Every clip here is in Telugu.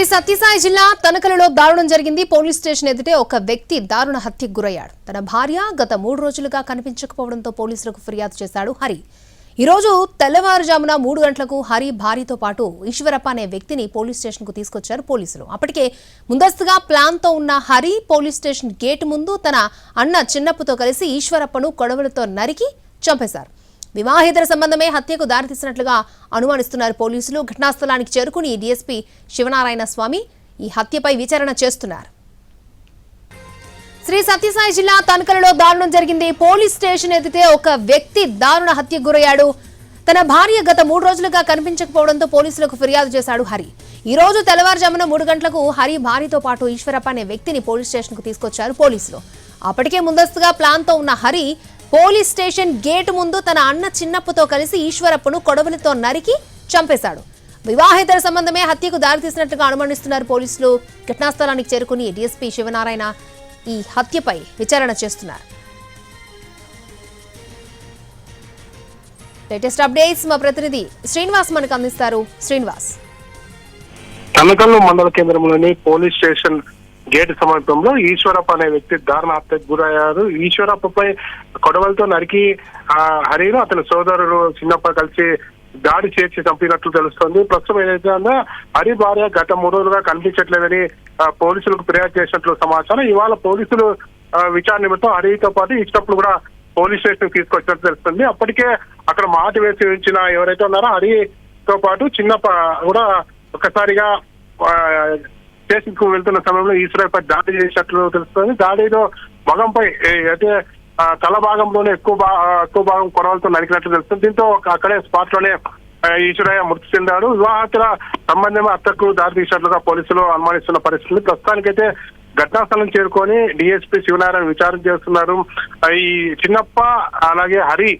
శ్రీ సత్యసాయి జిల్లా తనకలలో దారుణం జరిగింది. పోలీస్ స్టేషన్ ఎదుటే ఒక వ్యక్తి దారుణ హత్యకు గురయ్యాడు. తన భార్య గత 3 రోజులుగా కనిపించకపోవడంతో పోలీసులకు ఫిర్యాదు చేశాడు హరి. ఈ రోజు తెల్లవారుజామున 3 గంటలకు హరి భార్యతో పాటు ఈశ్వరప్ప అనే వ్యక్తిని పోలీస్ స్టేషన్ కు తీసుకొచ్చారు పోలీసులు. అప్పటికే ముందస్తుగా ప్లాన్ తో ఉన్న హరి పోలీస్ స్టేషన్ గేట్ ముందు తన అన్న చిన్నప్పుతో కలిసి ఈశ్వరప్పను కొడవలతో నరికి చంపేశారు. వివాహేతర సంబంధమే హత్యకు దారితీసినట్లుగా అనుమానిస్తున్నారు పోలీసులు. ఘటనా స్థలానికి చేరుకుని డీఎస్పీ శివనారాయణ స్వామి ఈ హత్యపై విచారణ చేస్తున్నారు. శ్రీ సత్యసాయి జిల్లా తనకలలో దారుణం జరిగింది. పోలీస్ స్టేషన్ ఎదుటే ఒక వ్యక్తి దారుణ హత్యకు గురయ్యాడు. తన భార్య గత 3 రోజులుగా కనిపించకపోవడంతో పోలీసులకు ఫిర్యాదు చేశాడు హరి. ఈ రోజు తెల్లవారుజామున 3 గంటలకు హరి భార్యతో పాటు ఈశ్వరప్ప అనే వ్యక్తిని పోలీస్ స్టేషన్ కు తీసుకొచ్చారు పోలీసులు. అప్పటికే ముందస్తుగా ప్లాన్ తో ఉన్న హరి పోలీస్ స్టేషన్ గేటు ముందు తన అన్న చిన్నప్పుతో కలిసి ఈశ్వరప్పను కొడవలితో నరికి చంపేశాడు. వివాహేతర సంబంధమే హత్యకు దారితీసినట్లుగా అనుమానిస్తున్నారు పోలీసులు. ఘటనా స్థలానికి చేరుకుని డీఎస్పీ శివనారాయణ ఈ హత్యపై విచారణ చేస్తున్నారు. లేటెస్ట్ అప్డేట్స్ మా ప్రతినిధి శ్రీనివాస్ మనకు అందిస్తారు. శ్రీనివాస్, తనకల్లు మండల కేంద్రంలోని పోలీస్ స్టేషన్ గేటు సమీపంలో ఈశ్వరప్ప అనే వ్యక్తి దారుణ హత్యకు గురయ్యారు. ఈశ్వరప్పపై కొడవలతో నరికి హరిను అతని సోదరుడు చిన్నప్ప కలిసి దాడి చేర్చి చంపినట్లు తెలుస్తోంది. ప్రస్తుతం ఏదైతే ఉందో హరి భార్య గత 3 రోజులుగా కనిపించట్లేదని పోలీసులకు ఫిర్యాదు చేసినట్లు సమాచారం. ఇవాళ పోలీసులు విచారణ నిమిత్తం హరితో పాటు ఇచ్చినప్పుడు కూడా పోలీస్ స్టేషన్ తీసుకొచ్చినట్టు తెలుస్తుంది. అప్పటికే అక్కడ మాట వేసి ఉంచిన ఎవరైతే ఉన్నారో హరితో పాటు చిన్నప్ప కూడా ఒక్కసారిగా స్టేషన్ కు వెళ్తున్న సమయంలో ఈశ్వరప్పై దాడి చేసినట్లు తెలుస్తుంది. దాడిలో మగంపై అయితే తల భాగంలోనే ఎక్కువ భాగం కొడవలతో నరికినట్లు తెలుస్తుంది. దీంతో అక్కడే స్పాట్ లోనే ఈశ్వరయ్య మృతి చెందాడు. వివాహేతర సంబంధమే హత్యకు దారి తీసినట్లుగా పోలీసులు అనుమానిస్తున్న పరిస్థితులు. ప్రస్తుతానికైతే ఘటనా స్థలం చేరుకొని డీఎస్పీ శివనారాయణ విచారణ చేస్తున్నారు. ఈ చిన్నప్ప అలాగే హరి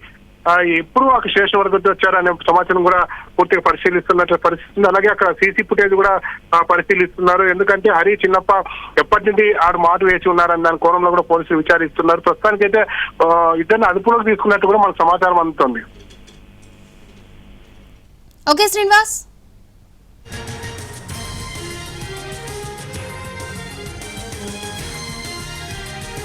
ఎప్పుడు అక్కడ స్టేషన్ వరకు వచ్చారనే సమాచారం కూడా పూర్తిగా పరిశీలిస్తున్నట్టు పరిస్థితి. అలాగే అక్కడ సీసీ ఫుటేజ్ కూడా పరిశీలిస్తున్నారు. ఎందుకంటే హరి చిన్నప్ప ఎప్పటి నుండి ఆడు మాట వేసి ఉన్నారని దాని కోణంలో కూడా పోలీసులు విచారిస్తున్నారు. ప్రస్తుతానికైతే ఇద్దరిని అదుపులోకి తీసుకున్నట్టు కూడా మనకు సమాచారం అందుతుంది. ఓకే శ్రీనివాస్.